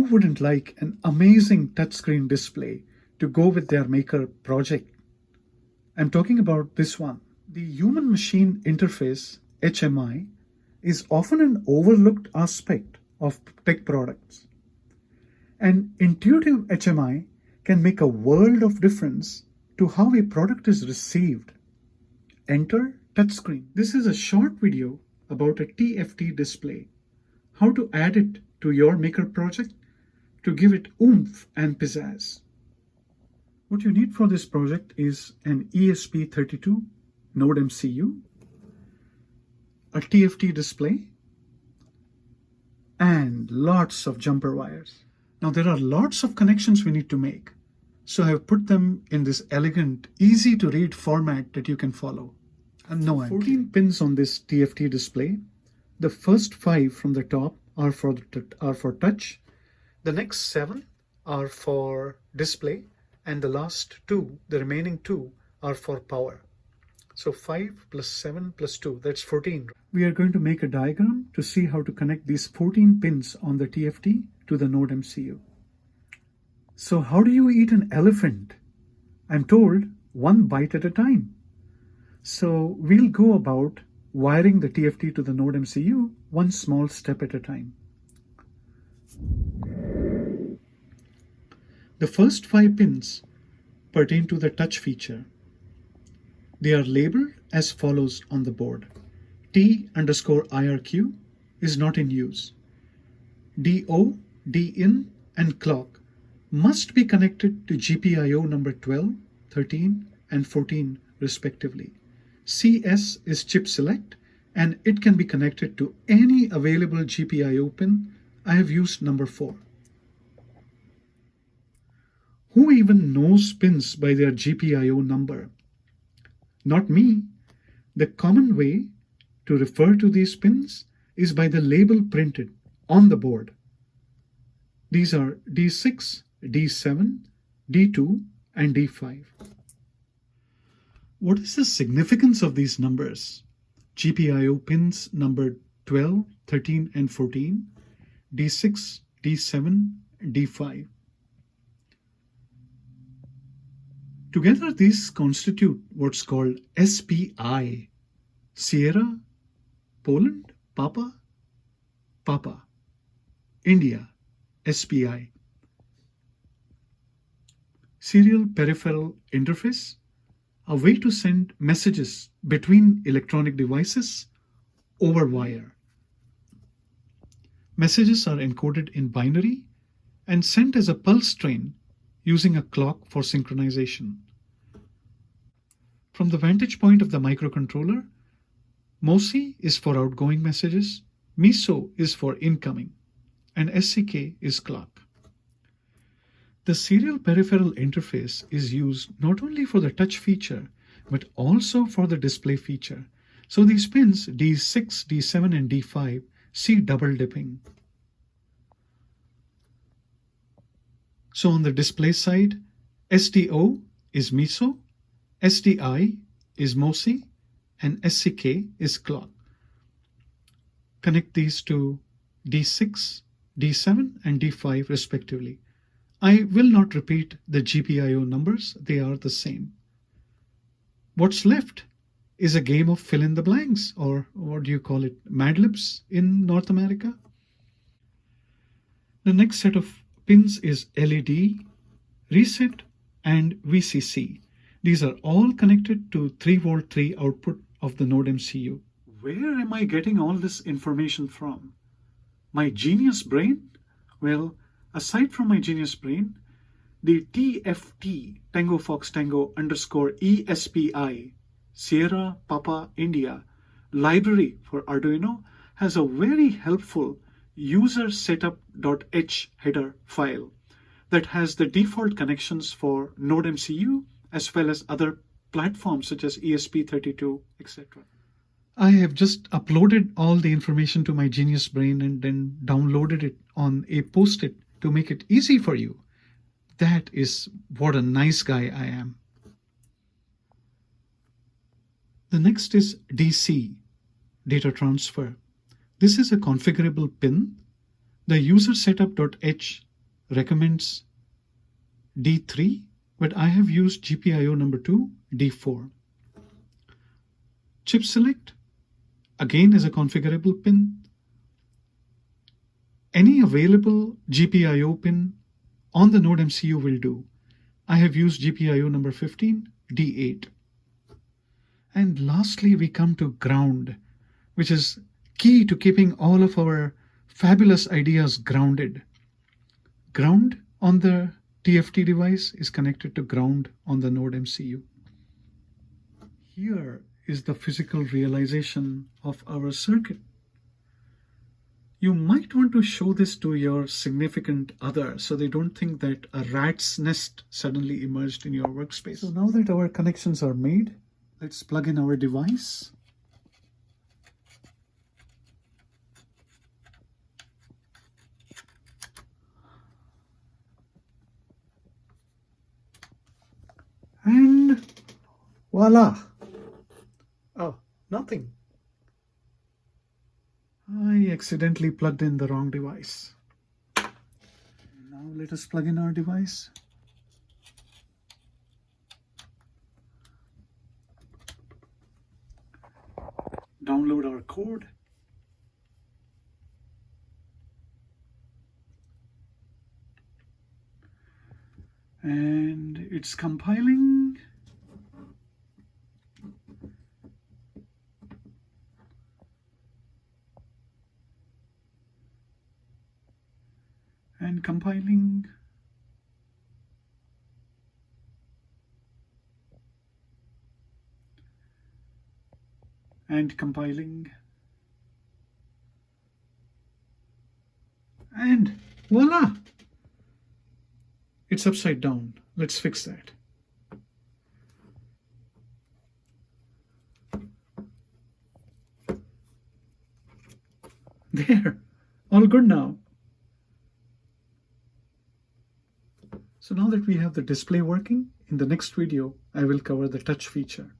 Who wouldn't like an amazing touchscreen display to go with their maker project? I'm talking about this one. The human-machine interface, HMI, is often an overlooked aspect of tech products. An intuitive HMI can make a world of difference to how a product is received. Enter touchscreen. This is a short video about a TFT display. How to add it to your maker project to give it oomph and pizzazz. What you need for this project is an ESP32 Node MCU, a TFT display, and lots of jumper wires. Now there are lots of connections we need to make, so I have put them in this elegant, easy to read format that you can follow. And no, 14 pins on this TFT display. The first 5 from the top are for touch. The next 7 are for display, and the last 2, the remaining 2, are for power. So 5 plus 7 plus 2, that's 14. We are going to make a diagram to see how to connect these 14 pins on the TFT to the Node MCU. So how do you eat an elephant? I'm told 1 bite at a time. So we'll go about wiring the TFT to the Node MCU one small step at a time. The first 5 pins pertain to the touch feature. They are labeled as follows on the board. T_IRQ is not in use. DO, DIN, and clock must be connected to GPIO number 12, 13, and 14 respectively. CS is chip select, and it can be connected to any available GPIO pin. I have used number 4. Who even knows pins by their GPIO number? Not me. The common way to refer to these pins is by the label printed on the board. These are D6, D7, D2, and D5. What is the significance of these numbers? GPIO pins numbered 12, 13, and 14, D6, D7, D5. Together, these constitute what's called SPI, Sierra, Poland, Papa, India, SPI. Serial Peripheral Interface, a way to send messages between electronic devices over wire. Messages are encoded in binary and sent as a pulse train using a clock for synchronization. From the vantage point of the microcontroller, MOSI is for outgoing messages, MISO is for incoming, and SCK is clock. The serial peripheral interface is used not only for the touch feature, but also for the display feature. So these pins D6, D7, and D5 see double dipping. So on the display side, SDO is MISO, SDI is MOSI, and SCK is clock. Connect these to D6, D7, and D5 respectively. I will not repeat the GPIO numbers, they are the same. What's left is a game of fill in the blanks, or what do you call it, Mad Libs in North America? The next set of pins is LED, reset, and VCC. These are all connected to 3V 3 output of the Node MCU. Where am I getting all this information from? My genius brain? Well, aside from my genius brain, the TFT, Tango Fox Tango _ESPI, Sierra Papa India library for Arduino has a very helpful user setup.h header file that has the default connections for Node MCU as well as other platforms such as ESP32, etc. I have just uploaded all the information to my genius brain and then downloaded it on a post-it to make it easy for you. That is what a nice guy I am. The next is DC, data transfer. This is a configurable pin. The user setup.h recommends D3, but I have used GPIO number 2, D4. Chip select, again, is a configurable pin. Any available GPIO pin on the Node MCU will do. I have used GPIO number 15, D8. And lastly, we come to ground, which is key to keeping all of our fabulous ideas grounded. Ground on the TFT device is connected to ground on the Node MCU. Here is the physical realization of our circuit. You might want to show this to your significant other so they don't think that a rat's nest suddenly emerged in your workspace. So now that our connections are made, let's plug in our device. And voila! Oh, nothing. I accidentally plugged in the wrong device. Now let us plug in our device. Download our code. And it's compiling. And compiling. And compiling. And voila! It's upside down. Let's fix that. There, all good now. So now that we have the display working, in the next video, I will cover the touch feature.